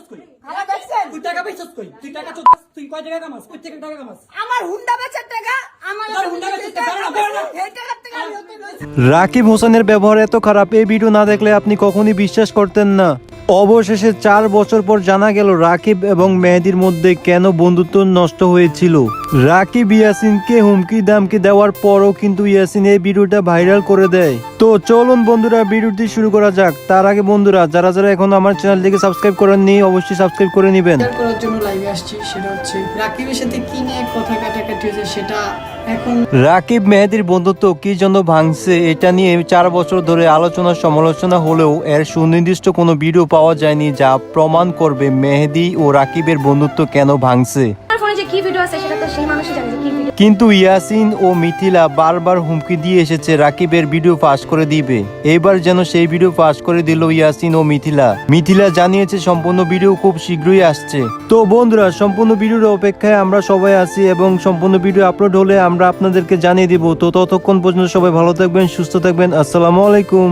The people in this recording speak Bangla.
কই? ভালো দেখছেন? তুই টাকা পাইছস কই? তুই টাকা চোদাস, তুই কয় টাকা কামাস? কই থেকে টাকা কামাস? আমার হুন্ডা বেচার টাকা আমার তোর হুন্ডা বেচার টাকা, বেরো না। এই টাকার থেকে আমি ওকে লইছি। রাকিব হোসেনের ব্যবহার এত খারাপ, এই ভিডিও না দেখলে আপনি কখনই বিশ্বাস করতেন না। অবশেষে 4 বছর পর জানা গেল রাকিব এবং মেহেদীর মধ্যে কেন বন্ধুত্ব নষ্ট হয়েছিল। রাকিব ইয়াসিনকে হুমকি দামকি দেওয়ার পরও কিন্তু ইয়াসিন এই ভিডিওটা ভাইরাল করে দেয়। তো চলুন বন্ধুরা ভিডিওটি শুরু করা যাক। তার আগে বন্ধুরা যারা যারা এখন আমার চ্যানেলটিকে সাবস্ক্রাইব করেননি অবশ্যই সাবস্ক্রাইব করে নেবেন। শেয়ার করার জন্য লাইভে আসছি, সেটা হচ্ছে রাকিবের সাথে কি নিয়ে কথা কাটাকাটি হয়েছে সেটা এখন রাকিব মেহেদীর বন্ধুত্ব কি জন্য ভাঙছে এটা নিয়ে 4 বছর ধরে আলোচনা সমালোচনা হলেও এর সুনির্দিষ্ট কোনো ভিডিও পাওয়া যায়নি যা প্রমাণ করবে মেহেদী ও রাকিবের বন্ধুত্ব কেন ভাঙছে। আমার ফোনে যে কি ভিডিও আছে সেটা তো সেই মানুষই জানে যে কি ভিডিও। কিন্তু ইয়াসিন ও মিথিলা বারবার হুমকি দিয়ে এসেছে রাকিবের ভিডিও ফাঁস করে দিবে। এবার যেন সেই ভিডিও ফাঁস করে দিল ইয়াসিন ও মিথিলা জানিয়েছে সম্পূর্ণ ভিডিও খুব শীঘ্রই আসছে। তো বন্ধুরা সম্পূর্ণ ভিডিওর অপেক্ষায় আমরা সবাই আছি এবং সম্পূর্ণ ভিডিও আপলোড হলে আমরা আপনাদেরকে জানিয়ে দিব। তো ততক্ষণ পর্যন্ত সবাই ভালো থাকবেন, সুস্থ থাকবেন। আসসালামু আলাইকুম।